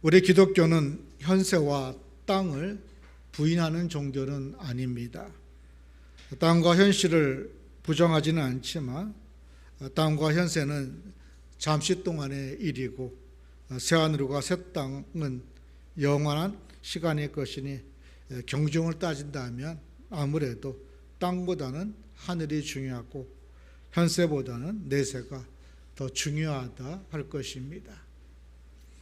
우리 기독교는 현세와 땅을 부인하는 종교는 아닙니다. 땅과 현실을 부정하지는 않지만 땅과 현세는 잠시 동안의 일이고 새하늘과 새 땅은 영원한 시간의 것이니 경중을 따진다면 아무래도 땅보다는 하늘이 중요하고 현세보다는 내세가 더 중요하다 할 것입니다.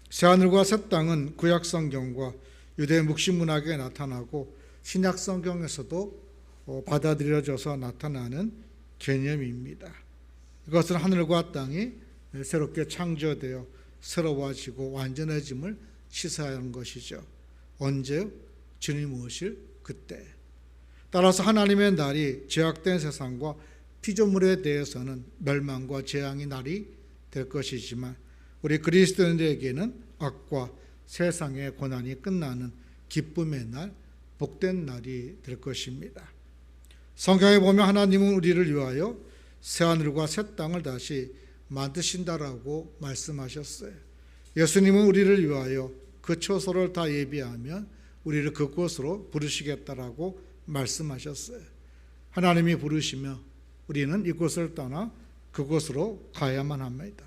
새하늘과 새 땅은 구약 성경과 유대 묵시 문학에 나타나고 신약 성경에서도 받아들여져서 나타나는 개념입니다. 이것은 하늘과 땅이 새롭게 창조되어 새로워지고 완전해짐을 시사하는 것이죠. 언제? 주님 오실 그때. 따라서 하나님의 날이 죄악된 세상과 피조물에 대해서는 멸망과 재앙의 날이 될 것이지만 우리 그리스도인들에게는 악과 세상의 고난이 끝나는 기쁨의 날, 복된 날이 될 것입니다. 성경에 보면 하나님은 우리를 위하여 새하늘과 새 땅을 다시 만드신다라고 말씀하셨어요. 예수님은 우리를 위하여 그 처소를 다 예비하면 우리를 그곳으로 부르시겠다라고 말씀하셨어요. 하나님이 부르시며 우리는 이곳을 떠나 그곳으로 가야만 합니다.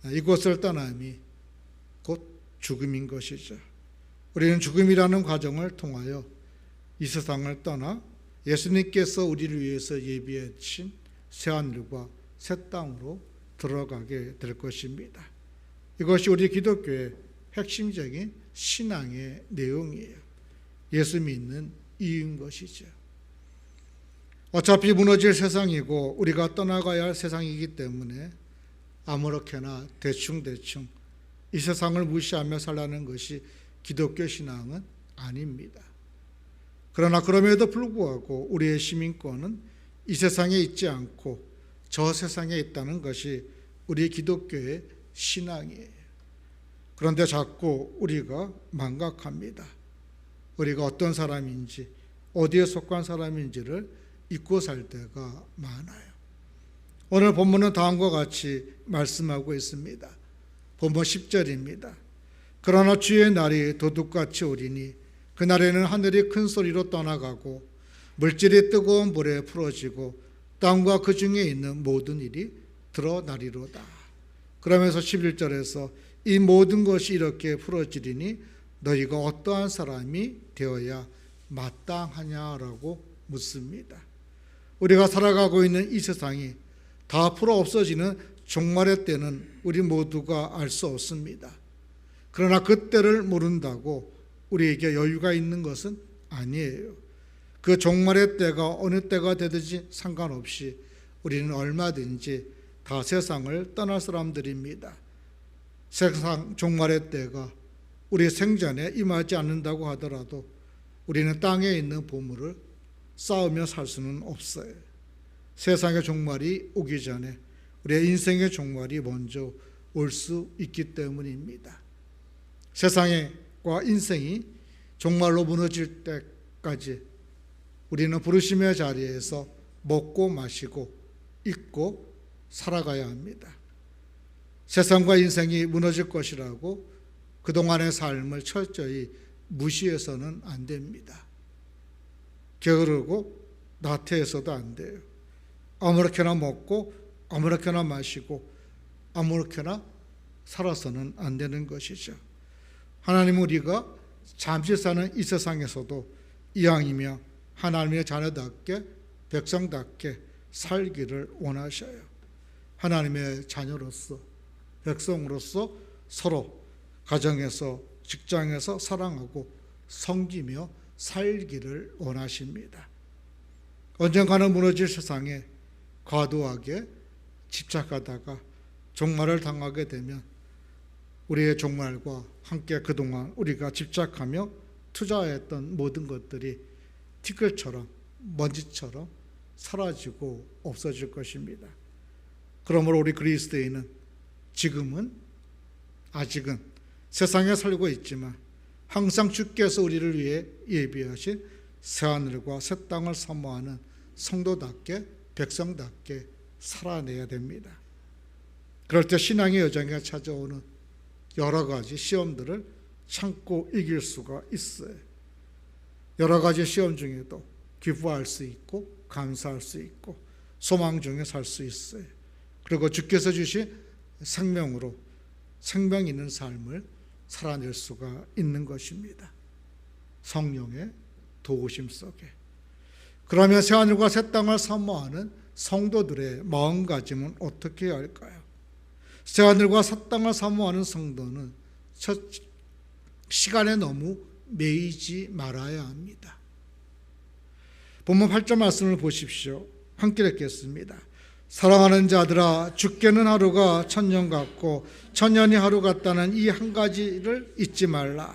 이곳을 떠남이 곧 죽음인 것이죠. 우리는 죽음이라는 과정을 통하여 이 세상을 떠나 예수님께서 우리를 위해서 예비해 주신 새하늘과 새 땅으로 들어가게 될 것입니다. 이것이 우리 기독교의 핵심적인 신앙의 내용이에요. 예수 믿는 이유인 것이죠. 어차피 무너질 세상이고 우리가 떠나가야 할 세상이기 때문에 아무렇게나 대충 이 세상을 무시하며 살라는 것이 기독교 신앙은 아닙니다. 그러나 그럼에도 불구하고 우리의 시민권은 이 세상에 있지 않고 저 세상에 있다는 것이 우리 기독교의 신앙이에요. 그런데 자꾸 우리가 망각합니다. 우리가 어떤 사람인지 어디에 속한 사람인지를 잊고 살 때가 많아요. 오늘 본문은 다음과 같이 말씀하고 있습니다. 본문 10절입니다. 그러나 주의 날이 도둑같이 오리니 그날에는 하늘이 큰 소리로 떠나가고 물질이 뜨거운 불에 풀어지고 땅과 그 중에 있는 모든 일이 드러나리로다. 그러면서 11절에서 이 모든 것이 이렇게 풀어지리니 너희가 어떠한 사람이 되어야 마땅하냐라고 묻습니다. 우리가 살아가고 있는 이 세상이 다 풀어 없어지는 종말의 때는 우리 모두가 알 수 없습니다. 그러나 그 때를 모른다고 우리에게 여유가 있는 것은 아니에요. 그 종말의 때가 어느 때가 되든지 상관없이 우리는 얼마든지 다 세상을 떠날 사람들입니다. 세상 종말의 때가 우리 생전에 임하지 않는다고 하더라도 우리는 땅에 있는 보물을 쌓으며 살 수는 없어요. 세상의 종말이 오기 전에 우리의 인생의 종말이 먼저 올 수 있기 때문입니다. 세상과 인생이 종말로 무너질 때까지 우리는 부르심의 자리에서 먹고 마시고 잊고 살아가야 합니다. 세상과 인생이 무너질 것이라고 그동안의 삶을 철저히 무시해서는 안 됩니다. 게으르고 나태해서도 안 돼요. 아무렇게나 먹고 아무렇게나 마시고 아무렇게나 살아서는 안 되는 것이죠. 하나님은 우리가 잠시 사는 이 세상에서도 이왕이면 하나님의 자녀답게 백성답게 살기를 원하셔요. 하나님의 자녀로서 백성으로서 서로 가정에서 직장에서 사랑하고 섬기며 살기를 원하십니다. 언젠가는 무너질 세상에 과도하게 집착하다가 종말을 당하게 되면 우리의 종말과 함께 그동안 우리가 집착하며 투자했던 모든 것들이 티끌처럼 먼지처럼 사라지고 없어질 것입니다. 그러므로 우리 그리스도인은 지금은 아직은 세상에 살고 있지만 항상 주께서 우리를 위해 예비하신 새하늘과 새 땅을 사모하는 성도답게 백성답게 살아내야 됩니다. 그럴 때 신앙의 여정에 찾아오는 여러 가지 시험들을 참고 이길 수가 있어요. 여러 가지 시험 중에도 기뻐할 수 있고 감사할 수 있고 소망 중에 살 수 있어요. 그리고 주께서 주신 생명으로 생명 있는 삶을 살아낼 수가 있는 것입니다. 성령의 도우심 속에. 그러면 새하늘과 새 땅을 사모하는 성도들의 마음가짐은 어떻게 해야 할까요? 새하늘과 새 땅을 사모하는 성도는 첫 시간에 너무 매이지 말아야 합니다. 본문 8절 말씀을 보십시오. 함께 읽겠습니다. 사랑하는 자들아, 주께는 하루가 천년 같고 천년이 하루 같다는 이 한 가지를 잊지 말라.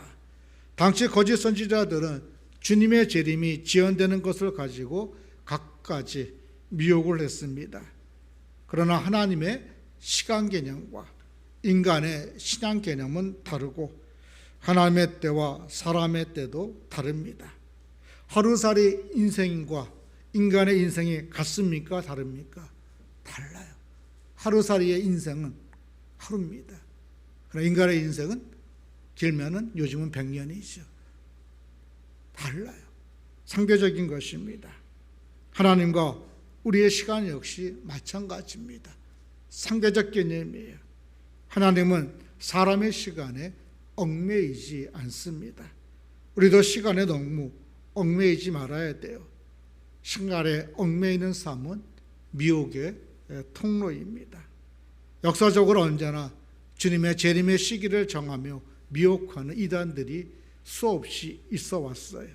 당시 거짓 선지자들은 주님의 재림이 지연되는 것을 가지고 갖가지 미혹을 했습니다. 그러나 하나님의 시간 개념과 인간의 신앙 개념은 다르고 하나님의 때와 사람의 때도 다릅니다. 하루살이 인생과 인간의 인생이 같습니까? 다릅니까? 달라요. 하루살이의 인생은 하루입니다. 그러나 인간의 인생은 길면은 요즘은 100년이죠. 달라요. 상대적인 것입니다. 하나님과 우리의 시간 역시 마찬가지입니다. 상대적 개념이에요. 하나님은 사람의 시간에 얽매이지 않습니다. 우리도 시간에 너무 얽매이지 말아야 돼요. 시간에 얽매이는 삶은 미혹의 통로입니다. 역사적으로 언제나 주님의 재림의 시기를 정하며 미혹하는 이단들이 수없이 있어 왔어요.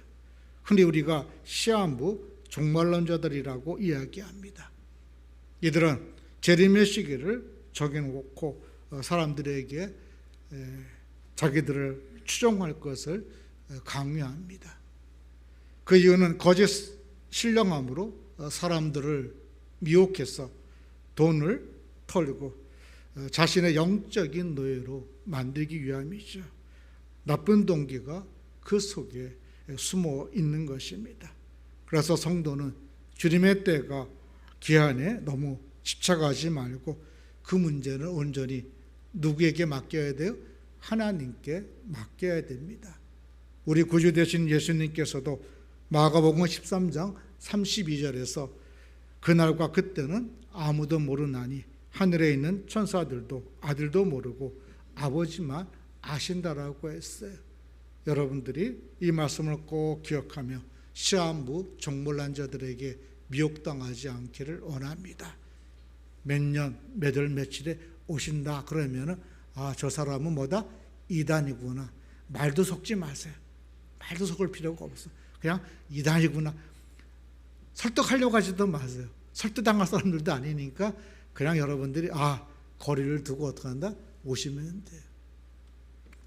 흔히 우리가 시한부 종말론자들이라고 이야기합니다. 이들은 재림의 시기를 정해놓고 사람들에게 자기들을 추종할 것을 강요합니다. 그 이유는 거짓 신령함으로 사람들을 미혹해서 돈을 털고 자신의 영적인 노예로 만들기 위함이죠. 나쁜 동기가 그 속에 숨어 있는 것입니다. 그래서 성도는 주님의 때가 기한에 너무 집착하지 말고 그 문제는 온전히 누구에게 맡겨야 돼요? 하나님께 맡겨야 됩니다. 우리 구주 되신 예수님께서도 마가복음 13장 32절에서 그날과 그때는 아무도 모르나니 하늘에 있는 천사들도 아들도 모르고 아버지만 아신다라고 했어요. 여러분들이 이 말씀을 꼭 기억하며 시한부 종말난 자들에게 미혹당하지 않기를 원합니다. 몇 년, 몇 월, 며칠에 오신다 그러면은 저 사람은 뭐다? 이단이구나. 말도 섞지 마세요. 말도 섞을 필요가 없어. 그냥 이단이구나. 설득하려고 하지도 마세요. 설득당할 사람들도 아니니까 그냥 여러분들이 거리를 두고 어떻게 한다? 오시면 돼요.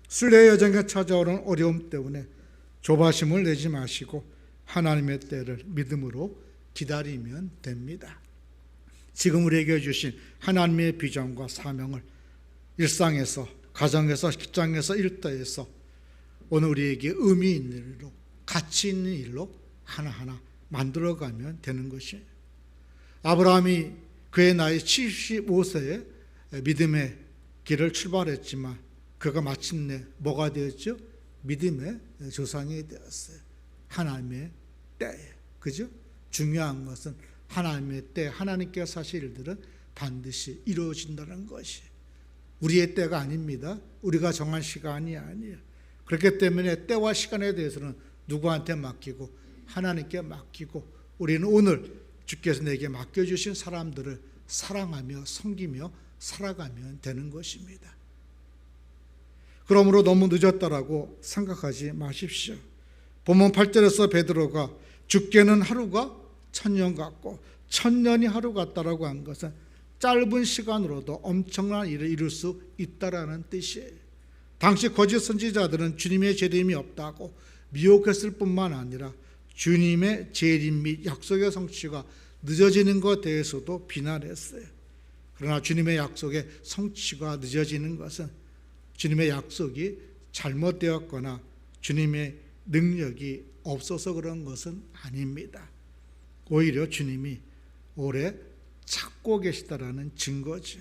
순례의 여정에 찾아오는 어려움 때문에 조바심을 내지 마시고 하나님의 때를 믿음으로 기다리면 됩니다. 지금 우리에게 주신 하나님의 비전과 사명을 일상에서, 가정에서, 직장에서, 일터에서 오늘 우리에게 의미 있는 일로, 가치 있는 일로 하나하나 만들어가면 되는 것이에요. 아브라함이 그의 나이 75세에 믿음의 길을 출발했지만 그가 마침내 뭐가 되었죠? 믿음의 조상이 되었어요. 하나님의 때에. 그죠? 중요한 것은 하나님의 때, 하나님께서 하실 일들은 반드시 이루어진다는 것이 우리의 때가 아닙니다. 우리가 정한 시간이 아니에요. 그렇기 때문에 때와 시간에 대해서는 누구한테 맡기고 하나님께 맡기고 우리는 오늘 주께서 내게 맡겨주신 사람들을 사랑하며 섬기며 살아가면 되는 것입니다. 그러므로 너무 늦었다라고 생각하지 마십시오. 본문 8절에서 베드로가 주께는 하루가 천년 같고 천년이 하루 같다라고 한 것은 짧은 시간으로도 엄청난 일을 이룰 수 있다라는 뜻이에요. 당시 거짓 선지자들은 주님의 재림이 없다고 미혹했을 뿐만 아니라 주님의 재림 및 약속의 성취가 늦어지는 것에 대해서도 비난했어요. 그러나 주님의 약속의 성취가 늦어지는 것은 주님의 약속이 잘못되었거나 주님의 능력이 없어서 그런 것은 아닙니다. 오히려 주님이 오래 찾고 계시다라는 증거죠.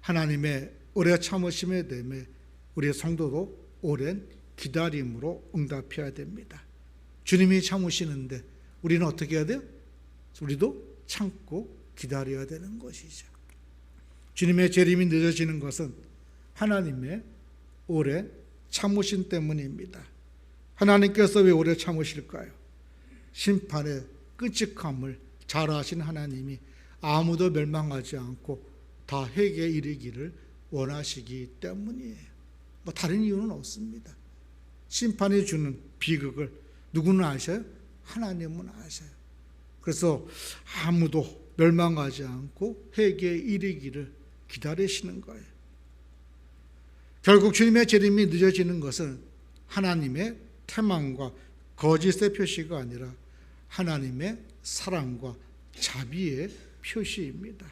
하나님의 오래 참으심에 대해 우리의 성도도 오랜 기다림으로 응답해야 됩니다. 주님이 참으시는데 우리는 어떻게 해야 돼요? 우리도 참고 기다려야 되는 것이죠. 주님의 재림이 늦어지는 것은 하나님의 오래 참으심 때문입니다. 하나님께서 왜 오래 참으실까요? 심판의 끔찍함을 잘 아신 하나님이 아무도 멸망하지 않고 다 회개에 이르기를 원하시기 때문이에요. 다른 이유는 없습니다. 심판이 주는 비극을 누구는 아셔요? 하나님은 아셔요. 그래서 아무도 멸망하지 않고 회개에 이르기를 기다리시는 거예요. 결국 주님의 재림이 늦어지는 것은 하나님의 태만과 거짓의 표시가 아니라 하나님의 사랑과 자비의 표시입니다.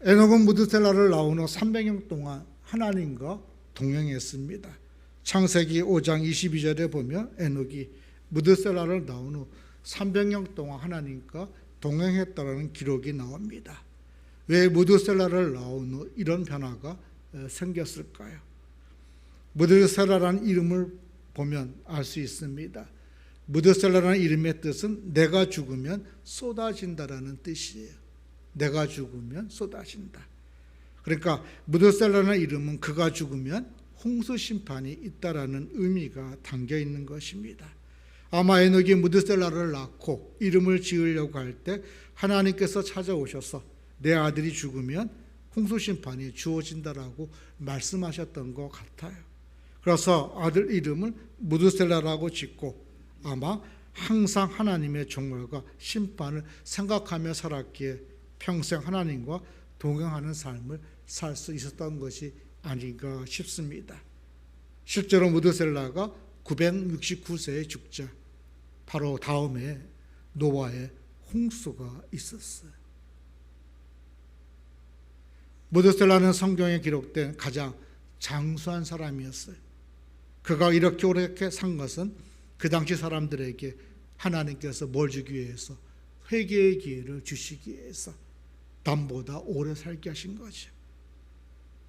에녹은 무드셀라를 낳은 후 300년 동안 하나님과 동행했습니다. 창세기 5장 22절에 보면 에녹이 무드셀라를 낳은 후 300년 동안 하나님과 동행했다는 기록이 나옵니다. 왜 무드셀라를 낳은 후 이런 변화가 생겼을까요? 무드셀라라는 이름을 보면 알 수 있습니다. 무드셀라라는 이름의 뜻은 내가 죽으면 쏟아진다라는 뜻이에요. 내가 죽으면 쏟아진다. 그러니까 무드셀라라는 이름은 그가 죽으면 홍수 심판이 있다라는 의미가 담겨 있는 것입니다. 아마 에녹이 무드셀라를 낳고 이름을 지으려고 할 때 하나님께서 찾아오셔서 내 아들이 죽으면 홍수 심판이 주어진다라고 말씀하셨던 것 같아요. 그래서 아들 이름을 무드셀라라고 짓고 아마 항상 하나님의 종말과 심판을 생각하며 살았기에 평생 하나님과 동행하는 삶을 살 수 있었던 것이 아닌가 싶습니다. 실제로 무드셀라가 969세에 죽자 바로 다음에 노아의 홍수가 있었어요. 무드셀라는 성경에 기록된 가장 장수한 사람이었어요. 그가 이렇게 오래 산 것은 그 당시 사람들에게 하나님께서 뭘 주기 위해서 회개의 기회를 주시기 위해서 남보다 오래 살게 하신 거죠.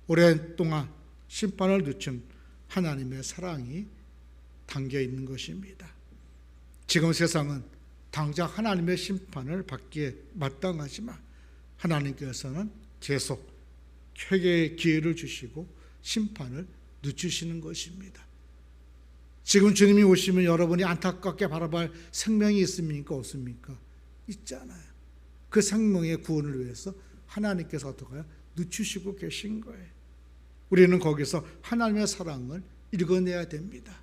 오랫동안 심판을 늦춘 하나님의 사랑이 담겨 있는 것입니다. 지금 세상은 당장 하나님의 심판을 받기에 마땅하지만 하나님께서는 계속 회개의 기회를 주시고 심판을 늦추시는 것입니다. 지금 주님이 오시면 여러분이 안타깝게 바라볼 생명이 있습니까? 없습니까? 있잖아요. 그 생명의 구원을 위해서 하나님께서 어떻게 해요? 늦추시고 계신 거예요. 우리는 거기서 하나님의 사랑을 읽어내야 됩니다.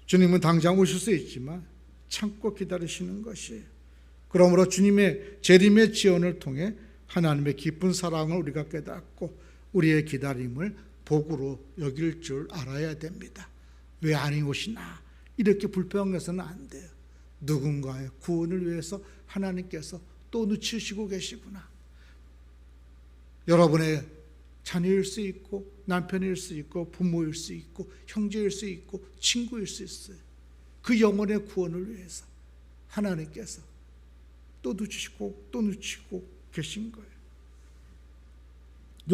주님은 당장 오실 수 있지만 참고 기다리시는 것이에요. 그러므로 주님의 재림의 지원을 통해 하나님의 깊은 사랑을 우리가 깨닫고 우리의 기다림을 복으로 여길 줄 알아야 됩니다. 왜 안 오시나? 이렇게 불평해서는 안 돼요. 누군가의 구원을 위해서 하나님께서 또 늦추시고 계시구나. 여러분의 자녀일 수 있고 남편일 수 있고 부모일 수 있고 형제일 수 있고 친구일 수 있어요. 그 영혼의 구원을 위해서 하나님께서 또 늦추시고 또 늦추고 계신 거예요.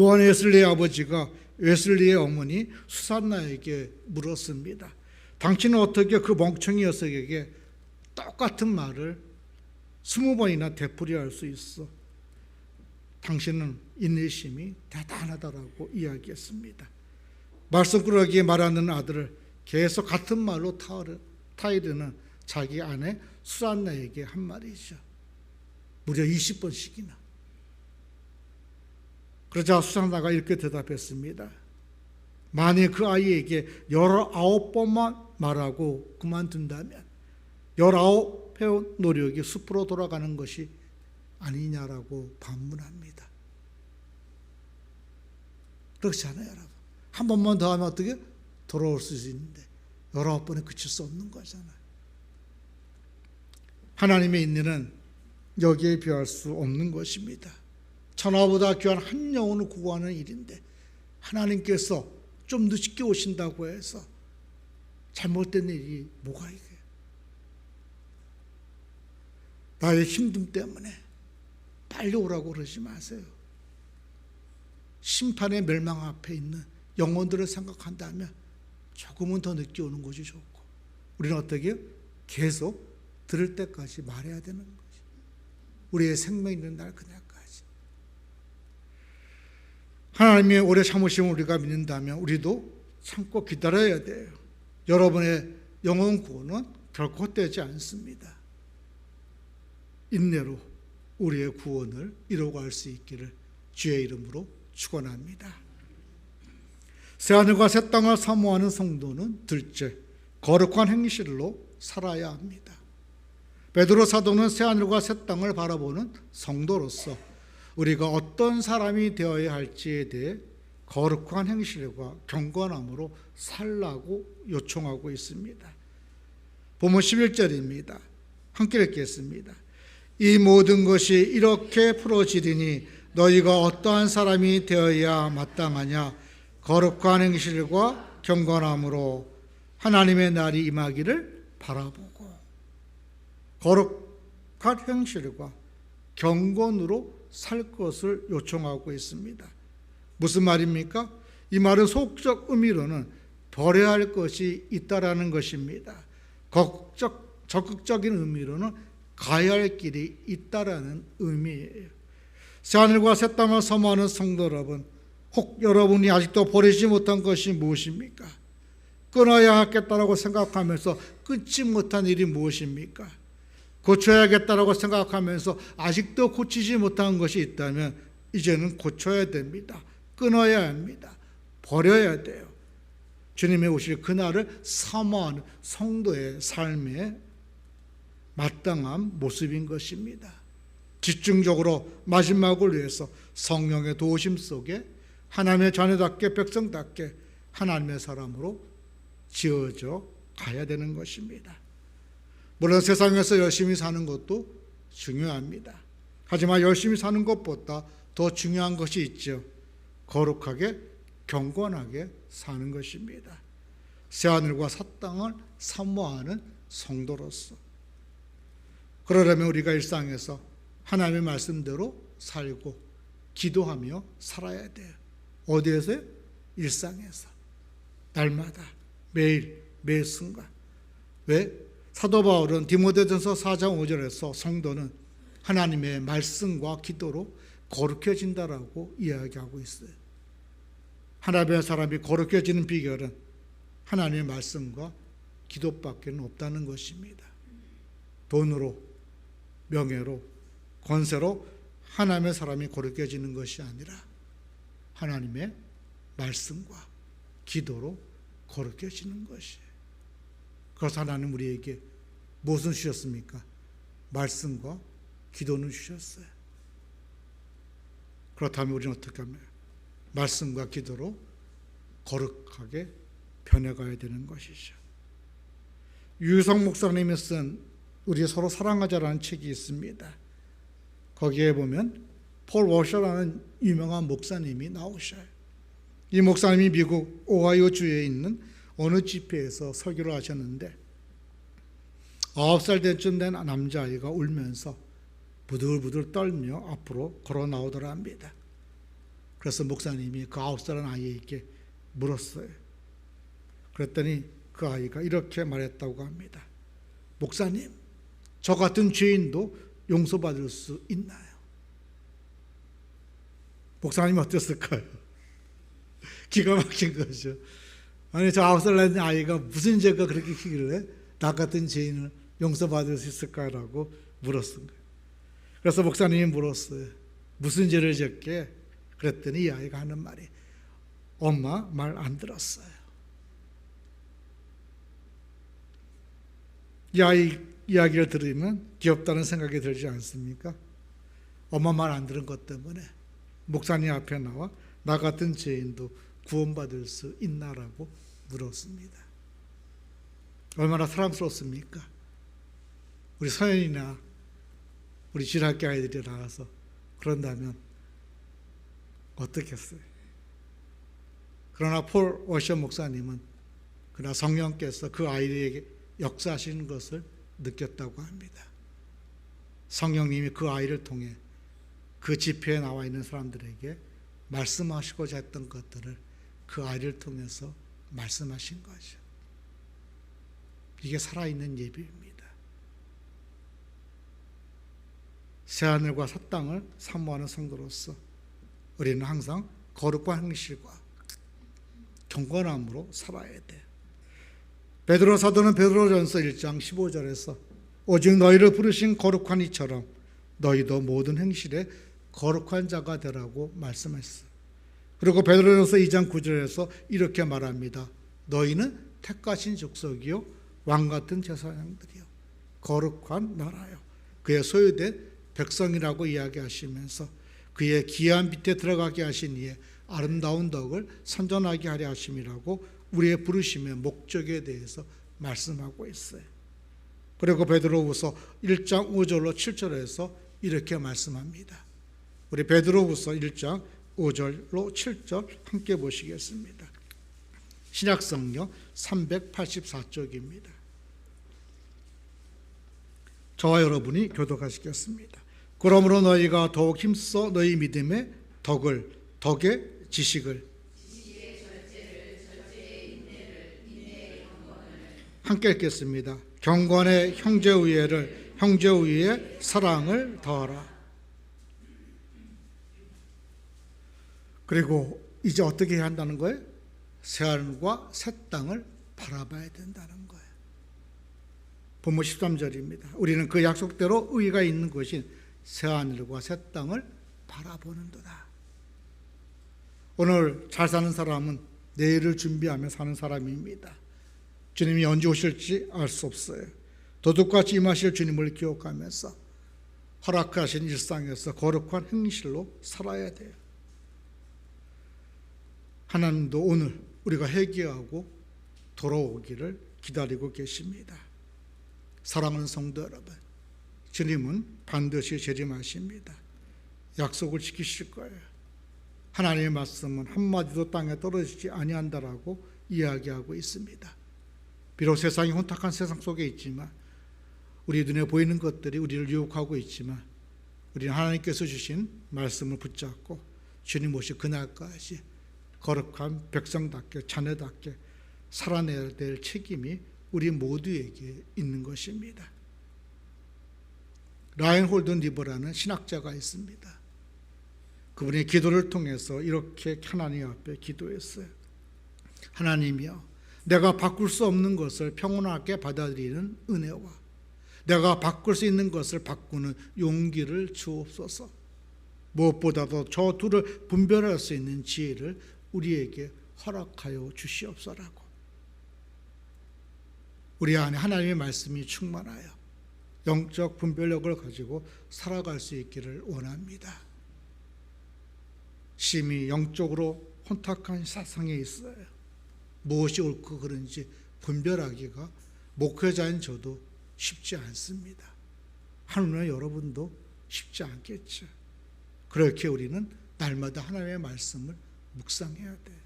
요한 웨슬리의 아버지가 웨슬리의 어머니 수산나에게 물었습니다. 당신은 어떻게 그 멍청이 녀석에게 똑같은 말을 20번이나 되풀이할 수 있어? 당신은 인내심이 대단하다라고 이야기했습니다. 말썽꾸러기에 말하는 아들을 계속 같은 말로 타이르는 자기 아내 수산나에게 한 말이죠. 무려 20번씩이나. 그러자 수산나가 이렇게 대답했습니다. 만약 그 아이에게 19번만 말하고 그만둔다면 19배 노력이 숲으로 돌아가는 것이 아니냐라고 반문합니다. 그렇지 않아요, 여러분? 한 번만 더 하면 어떻게 돌아올 수 있는데 19번에 그칠 수 없는 거잖아요. 하나님의 인내는 여기에 비할 수 없는 것입니다. 천하보다 귀한 한 영혼을 구하는 일인데 하나님께서 좀 늦게 오신다고 해서 잘못된 일이 뭐가 이게? 나의 힘듦 때문에 빨리 오라고 그러지 마세요. 심판의 멸망 앞에 있는 영혼들을 생각한다면 조금은 더 늦게 오는 것이 좋고, 우리는 어떻게 해요? 계속 들을 때까지 말해야 되는 거지. 우리의 생명 있는 날 그날까지. 하나님의 오래 참으심을 우리가 믿는다면 우리도 참고 기다려야 돼요. 여러분의 영혼 구원은 결코 헛되지 않습니다. 인내로 우리의 구원을 이루어갈 수 있기를 주의 이름으로 축원합니다. 새하늘과 새 땅을 사모하는 성도는 둘째, 거룩한 행실로 살아야 합니다. 베드로 사도는 새하늘과 새 땅을 바라보는 성도로서 우리가 어떤 사람이 되어야 할지에 대해 거룩한 행실과 경건함으로 살라고 요청하고 있습니다. 본문 11절입니다. 함께 읽겠습니다. 이 모든 것이 이렇게 풀어지리니 너희가 어떠한 사람이 되어야 마땅하냐? 거룩한 행실과 경건함으로 하나님의 날이 임하기를 바라보고. 거룩한 행실과 경건으로 살 것을 요청하고 있습니다. 무슨 말입니까? 이 말은 속적 의미로는 버려야 할 것이 있다라는 것입니다. 적극적인 의미로는 가야 할 길이 있다라는 의미예요. 새하늘과 새 땅을 사모하는 성도 여러분, 혹 여러분이 아직도 버리지 못한 것이 무엇입니까? 끊어야 하겠다라고 생각하면서 끊지 못한 일이 무엇입니까? 고쳐야겠다라고 생각하면서 아직도 고치지 못한 것이 있다면 이제는 고쳐야 됩니다. 끊어야 합니다. 버려야 돼요. 주님의 오실 그날을 사모하는 성도의 삶의 마땅한 모습인 것입니다. 집중적으로 마지막을 위해서 성령의 도우심 속에 하나님의 자녀답게 백성답게 하나님의 사람으로 지어져 가야 되는 것입니다. 물론 세상에서 열심히 사는 것도 중요합니다. 하지만 열심히 사는 것보다 더 중요한 것이 있죠. 거룩하게 경건하게 사는 것입니다. 새하늘과 새 땅을 사모하는 성도로서. 그러려면 우리가 일상에서 하나님의 말씀대로 살고 기도하며 살아야 돼요. 어디에서요? 일상에서. 날마다 매일 매 순간. 왜? 사도 바울은 디모데전서 4장 5절에서 성도는 하나님의 말씀과 기도로 거룩해진다라고 이야기하고 있어요. 하나님의 사람이 거룩해지는 비결은 하나님의 말씀과 기도밖에 없다는 것입니다. 돈으로, 명예로, 권세로 하나님의 사람이 거룩해지는 것이 아니라 하나님의 말씀과 기도로 거룩해지는 것이에요. 그래서 하나님 우리에게 무엇을 주셨습니까? 말씀과 기도는 주셨어요. 그렇다면 우리는 어떻게 하면 말씀과 기도로 거룩하게 변해가야 되는 것이죠. 유유성 목사님이 쓴 우리 서로 사랑하자라는 책이 있습니다. 거기에 보면 폴 워셔라는 유명한 목사님이 나오셔요. 이 목사님이 미국 오하이오 주에 있는 어느 집회에서 설교를 하셨는데 9살 때쯤 된 남자아이가 울면서 부들부들 떨며 앞으로 걸어 나오더라 합니다. 그래서 목사님이 그 9살 아이에게 물었어요. 그랬더니 그 아이가 이렇게 말했다고 합니다. 목사님, 저 같은 죄인도 용서받을 수 있나요? 목사님이 어땠을까요? 기가 막힌 거죠. 아니, 저 9살 난 아이가 무슨 죄가 그렇게 크길래 나 같은 죄인을 용서받을 수 있을까라고 물었은 거예요. 그래서 목사님이 물었어요. 무슨 죄를 졌게? 그랬더니 이 아이가 하는 말이 엄마 말 안 들었어요. 이 아이 이야기를 들으면 귀엽다는 생각이 들지 않습니까? 엄마 말 안 들은 것 때문에 목사님 앞에 나와 나 같은 죄인도 구원받을 수 있나라고 물었습니다. 얼마나 사랑스럽습니까? 우리 서연이나 우리 진학교 아이들이 나와서 그런다면 어떻겠어요? 그러나 폴 워셔 목사님은 그러나 성령께서 그 아이에게 역사하시는 것을 느꼈다고 합니다. 성령님이 그 아이를 통해 그 집회에 나와 있는 사람들에게 말씀하시고자 했던 것들을 그 아이를 통해서 말씀하신 거죠. 이게 살아있는 예배입니다. 새하늘과 새 땅을 사모하는 성도로서 우리는 항상 거룩한 행실과 경건함으로 살아야 돼. 베드로 사도는 베드로전서 1장 15절에서 오직 너희를 부르신 거룩한 이처럼 너희도 모든 행실에 거룩한 자가 되라고 말씀했어요. 그리고 베드로전서 2장 9절에서 이렇게 말합니다. 너희는 택하신 족속이요 왕같은 제사장들이요 거룩한 나라요 그의 소유된 백성이라고 이야기하시면서 그의 기한 밑에 들어가게 하신 이의 아름다운 덕을 선전하게 하려 하심이라고 우리의 부르심의 목적에 대해서 말씀하고 있어요. 그리고 베드로후서 1장 5절로 7절에서 이렇게 말씀합니다. 우리 베드로후서 1장 5절로 7절 함께 보시겠습니다. 신약성경 384쪽입니다. 저와 여러분이 교독하시겠습니다. 그러므로 너희가 더욱 힘써 너희 믿음의 덕의 지식을 함께 읽겠습니다. 경건의 형제우애를 형제우애의 사랑을 더하라. 그리고 이제 어떻게 해야 한다는 거예요? 새하늘과 새 땅을 바라봐야 된다는 거예요. 본문 13절입니다. 우리는 그 약속대로 의가 있는 것인 새하늘과 새 땅을 바라보는도다. 오늘 잘 사는 사람은 내일을 준비하며 사는 사람입니다. 주님이 언제 오실지 알 수 없어요. 도둑같이 임하실 주님을 기억하면서 허락하신 일상에서 거룩한 행실로 살아야 돼요. 하나님도 오늘 우리가 회개하고 돌아오기를 기다리고 계십니다. 사랑하는 성도 여러분, 주님은 반드시 재림하십니다. 약속을 지키실 거예요. 하나님의 말씀은 한마디도 땅에 떨어지지 아니한다라고 이야기하고 있습니다. 비록 세상이 혼탁한 세상 속에 있지만, 우리 눈에 보이는 것들이 우리를 유혹하고 있지만, 우리는 하나님께서 주신 말씀을 붙잡고 주님 오실 그날까지 거룩한 백성답게 자녀답게 살아내야 될 책임이 우리 모두에게 있는 것입니다. 라인홀드 니버라는 신학자가 있습니다. 그분이 기도를 통해서 이렇게 하나님 앞에 기도했어요. 하나님이여, 내가 바꿀 수 없는 것을 평온하게 받아들이는 은혜와 내가 바꿀 수 있는 것을 바꾸는 용기를 주옵소서. 무엇보다도 저 둘을 분별할 수 있는 지혜를 우리에게 허락하여 주시옵소라고. 우리 안에 하나님의 말씀이 충만하여 영적 분별력을 가지고 살아갈 수 있기를 원합니다. 심히 영적으로 혼탁한 세상에 있어요. 무엇이 옳고 그른지 분별하기가 목회자인 저도 쉽지 않습니다. 하느님 여러분도 쉽지 않겠죠. 그렇게 우리는 날마다 하나님의 말씀을 묵상해야 돼요.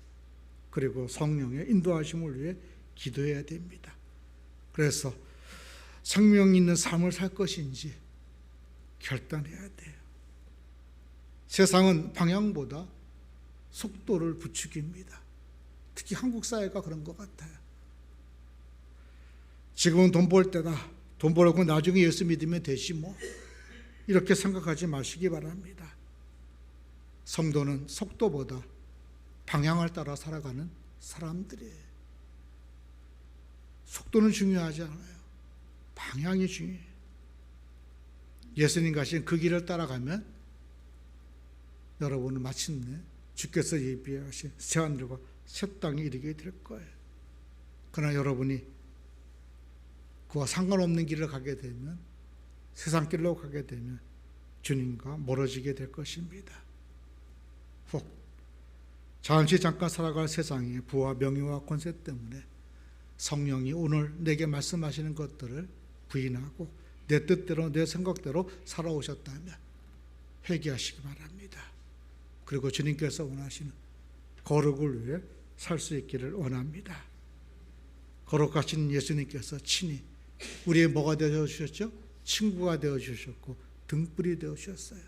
그리고 성령의 인도하심을 위해 기도해야 됩니다. 그래서 생명 있는 삶을 살 것인지 결단해야 돼요. 세상은 방향보다 속도를 부추깁니다. 특히 한국 사회가 그런 것 같아요. 지금은 돈 벌 때다. 돈 벌고 나중에 예수 믿으면 되지 뭐. 이렇게 생각하지 마시기 바랍니다. 성도는 속도보다 방향을 따라 살아가는 사람들이에요. 속도는 중요하지 않아요. 방향이 중요해요. 예수님 가신 그 길을 따라가면 여러분은 마침내 주께서 예비하신 새하늘과 새 땅에 이르게 될 거예요. 그러나 여러분이 그와 상관없는 길을 가게 되면, 세상 길로 가게 되면 주님과 멀어지게 될 것입니다. 혹 잠깐 살아갈 세상의 부와 명예와 권세 때문에 성령이 오늘 내게 말씀하시는 것들을 부인하고 내 뜻대로 내 생각대로 살아오셨다면 회개하시기 바랍니다. 그리고 주님께서 원하시는 거룩을 위해 살 수 있기를 원합니다. 거룩하신 예수님께서 친히 우리의 뭐가 되어주셨죠? 친구가 되어주셨고 등불이 되어주셨어요.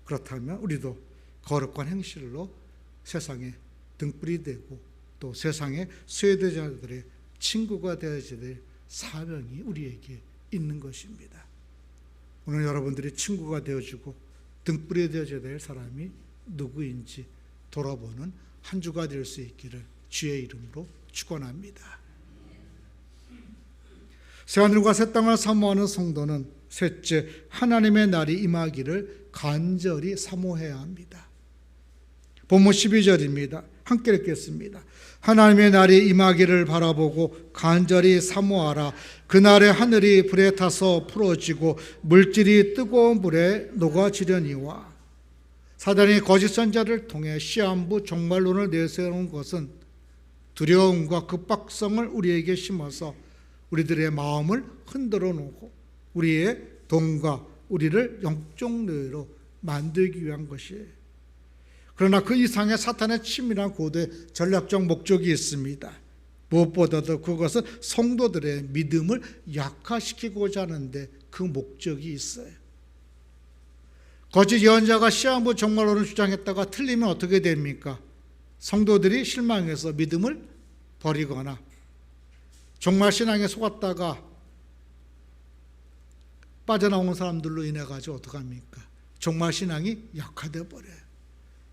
그렇다면 우리도 거룩한 행실로 세상에 등불이 되고 또 세상의 소외자들의 친구가 되어야 될 사명이 우리에게 있는 것입니다. 오늘 여러분들이 친구가 되어주고 등불이 되어줘야 될 사람이 누구인지 돌아보는 한 주가 될 수 있기를 주의 이름으로 축원합니다. 새하늘과 새 땅을 사모하는 성도는 셋째, 하나님의 날이 임하기를 간절히 사모해야 합니다. 본문 12절입니다. 함께 읽겠습니다. 하나님의 날이 임하기를 바라보고 간절히 사모하라. 그날에 하늘이 불에 타서 풀어지고 물질이 뜨거운 불에 녹아지려니와. 사단이 거짓 선자를 통해 시한부 종말론을 내세우는 것은 두려움과 급박성을 우리에게 심어서 우리들의 마음을 흔들어 놓고 우리의 돈과 우리를 영적 노예로 만들기 위한 것이에요. 그러나 그 이상의 사탄의 치밀한 고도의 전략적 목적이 있습니다. 무엇보다도 그것은 성도들의 믿음을 약화시키고자 하는데 그 목적이 있어요. 거짓 예언자가 시한부 종말론을 주장했다가 틀리면 어떻게 됩니까? 성도들이 실망해서 믿음을 버리거나 종말 신앙에 속았다가 빠져나오는 사람들로 인해 가지고 어떡합니까? 종말 신앙이 약화되어 버려요.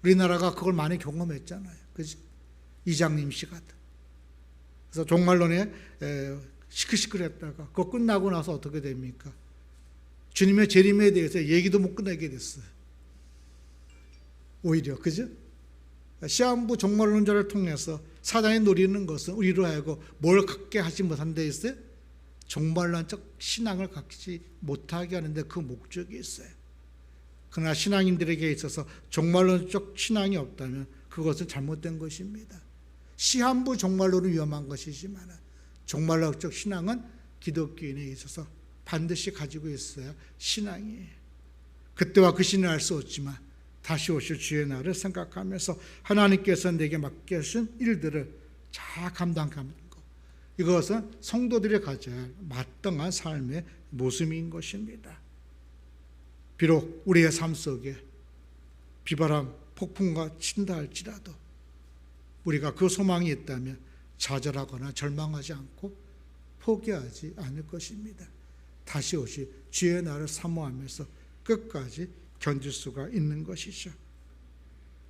우리나라가 그걸 많이 경험했잖아요. 그지? 이장님 씨 같은. 그래서 종말론에 시끌시끌했다가 그거 끝나고 나서 어떻게 됩니까? 주님의 재림에 대해서 얘기도 못 끝내게 됐어요. 오히려, 그죠? 시한부 종말론자를 통해서 사단이 노리는 것은 우리로 하여금 뭘 갖게 하지 못한 데 있어요? 종말론적 신앙을 갖지 못하게 하는데 그 목적이 있어요. 그러나 신앙인들에게 있어서 종말론적 신앙이 없다면 그것은 잘못된 것입니다. 시한부 종말론은 위험한 것이지만 종말론적 신앙은 기독교인에 있어서 반드시 가지고 있어야 신앙이에요. 그때와 그 신을 알 수 없지만 다시 오실 주의 날을 생각하면서 하나님께서 내게 맡겨주신 일들을 잘 감당하는 것, 이것은 성도들이 가져야 할 마땅한 삶의 모습인 것입니다. 비록 우리의 삶 속에 비바람, 폭풍과 친다 할지라도 우리가 그 소망이 있다면 좌절하거나 절망하지 않고 포기하지 않을 것입니다. 다시 오실 주의 날을 사모하면서 끝까지 견딜 수가 있는 것이죠.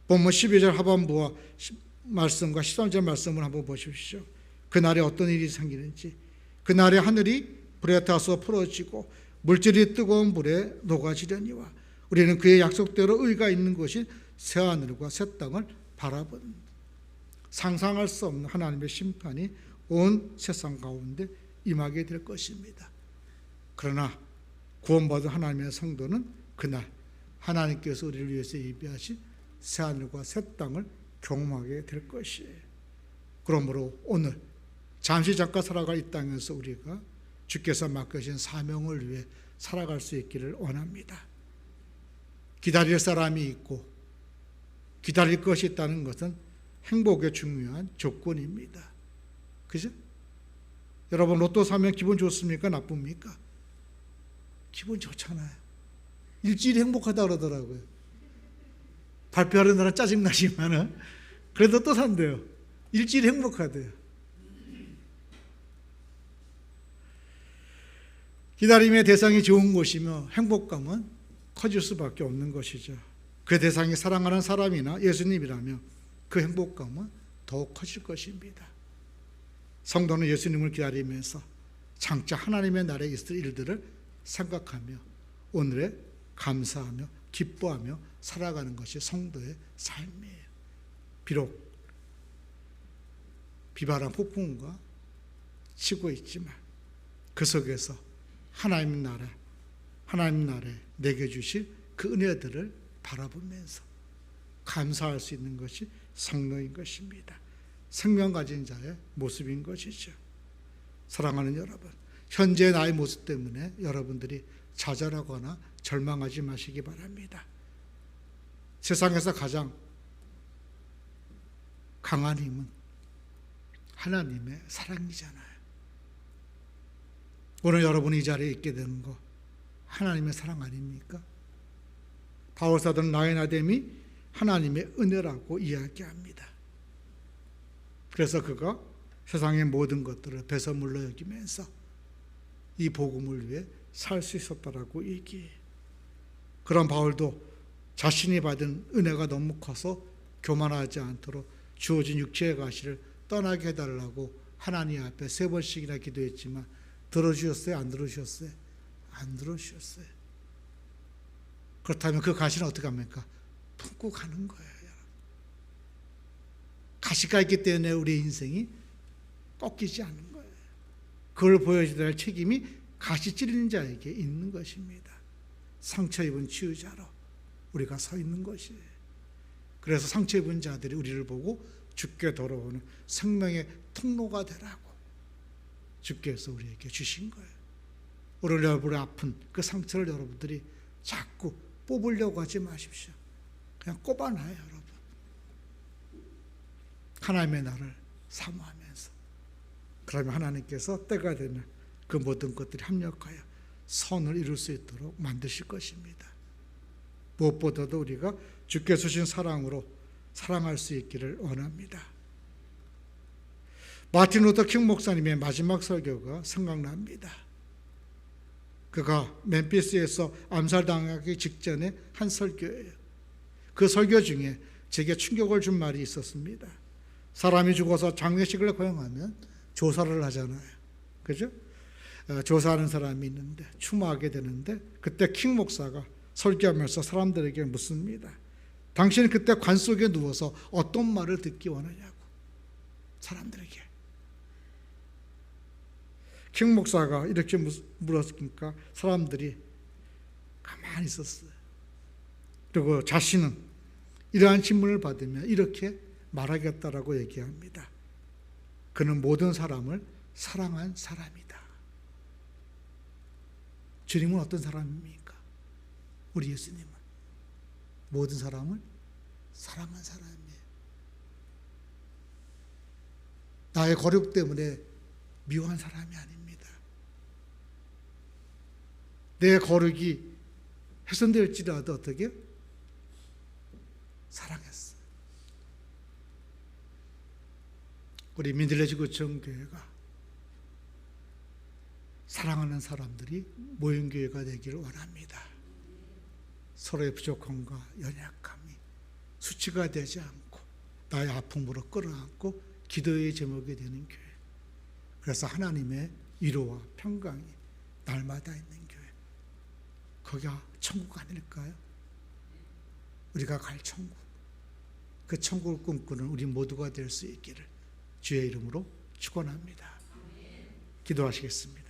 본문 12절 하반부와 말씀과 13절 말씀을 한번 보십시오. 그날에 어떤 일이 생기는지. 그날에 하늘이 불에 타서 풀어지고 물질이 뜨거운 불에 녹아지려니와. 우리는 그의 약속대로 의가 있는 곳인 새하늘과 새 땅을 바라본 상상할 수 없는 하나님의 심판이 온 세상 가운데 임하게 될 것입니다. 그러나 구원받은 하나님의 성도는 그날 하나님께서 우리를 위해서 예비하신 새하늘과 새 땅을 경험하게 될 것이에요. 그러므로 오늘 잠시 잠깐 살아갈 이 땅에서 우리가 주께서 맡겨진 사명을 위해 살아갈 수 있기를 원합니다. 기다릴 사람이 있고 기다릴 것이 있다는 것은 행복의 중요한 조건입니다. 그죠? 여러분 로또 사면 기분 좋습니까? 나쁩니까? 기분 좋잖아요. 일주일이 행복하다 그러더라고요. 발표하는 날은 짜증나지만은 그래도 또 산대요. 일주일이 행복하대요. 기다림의 대상이 좋은 것이며 행복감은 커질 수밖에 없는 것이죠. 그 대상이 사랑하는 사람이나 예수님이라면 그 행복감은 더욱 커질 것입니다. 성도는 예수님을 기다리면서 장차 하나님의 나라에 있을 일들을 생각하며 오늘에 감사하며 기뻐하며 살아가는 것이 성도의 삶이에요. 비록 비바람 폭풍과 치고 있지만 그 속에서 하나님 나라에 내게 주실 그 은혜들을 바라보면서 감사할 수 있는 것이 성도인 것입니다. 생명 가진 자의 모습인 것이죠. 사랑하는 여러분, 현재 나의 모습 때문에 여러분들이 좌절하거나 절망하지 마시기 바랍니다. 세상에서 가장 강한 힘은 하나님의 사랑이잖아요. 오늘 여러분이 이 자리에 있게 되는 거 하나님의 사랑 아닙니까? 바울사도는 나의 나됨이 하나님의 은혜라고 이야기합니다. 그래서 그가 세상의 모든 것들을 배설물로 여기면서 이 복음을 위해 살 수 있었다라고 얘기해. 그런 바울도 자신이 받은 은혜가 너무 커서 교만하지 않도록 주어진 육체의 가시를 떠나게 해달라고 하나님 앞에 3번씩이나 기도했지만 들어주셨어요? 안 들어주셨어요? 안 들어주셨어요. 그렇다면 그 가시는 어떻게 합니까? 품고 가는 거예요. 가시가 있기 때문에 우리 인생이 꺾이지 않는 거예요. 그걸 보여줘야 할 책임이 가시 찌르는 자에게 있는 것입니다. 상처 입은 치유자로 우리가 서 있는 것이에요. 그래서 상처 입은 자들이 우리를 보고 주께 돌아오는 생명의 통로가 되라고 주께서 우리에게 주신 거예요. 오늘 여러분의 아픈 그 상처를 여러분들이 자꾸 뽑으려고 하지 마십시오. 그냥 꼽아놔요, 여러분. 하나님의 나를 사모하면서. 그러면 하나님께서 때가 되면 그 모든 것들이 합력하여 선을 이룰 수 있도록 만드실 것입니다. 무엇보다도 우리가 주께서 주신 사랑으로 사랑할 수 있기를 원합니다. 마틴 루터 킹 목사님의 마지막 설교가 생각납니다. 그가 멤피스에서 암살당하기 직전에 한 설교예요. 그 설교 중에 제게 충격을 준 말이 있었습니다. 사람이 죽어서 장례식을 거행하면 조사를 하잖아요. 그죠? 조사하는 사람이 있는데 추모하게 되는데 그때 킹 목사가 설교하면서 사람들에게 묻습니다. 당신은 그때 관 속에 누워서 어떤 말을 듣기 원하냐고. 사람들에게. 킹 목사가 이렇게 물었으니까 사람들이 가만히 있었어요. 그리고 자신은 이러한 질문을 받으면 이렇게 말하겠다라고 얘기합니다. 그는 모든 사람을 사랑한 사람이다. 주님은 어떤 사람입니까? 우리 예수님은 모든 사람을 사랑한 사람이에요. 나의 거룩 때문에 미워한 사람이 아닙니다. 내 거룩이 훼손될지라도 어떻게? 사랑했어요. 우리 민들레지구청 교회가 사랑하는 사람들이 모인 교회가 되기를 원합니다. 서로의 부족함과 연약함이 수치가 되지 않고 나의 아픔으로 끌어안고 기도의 제목이 되는 교회. 그래서 하나님의 위로와 평강이 날마다 있는 교회. 거기가 천국 아닐까요? 우리가 갈 천국. 그 천국을 꿈꾸는 우리 모두가 될 수 있기를 주의 이름으로 축원합니다. 기도하시겠습니다.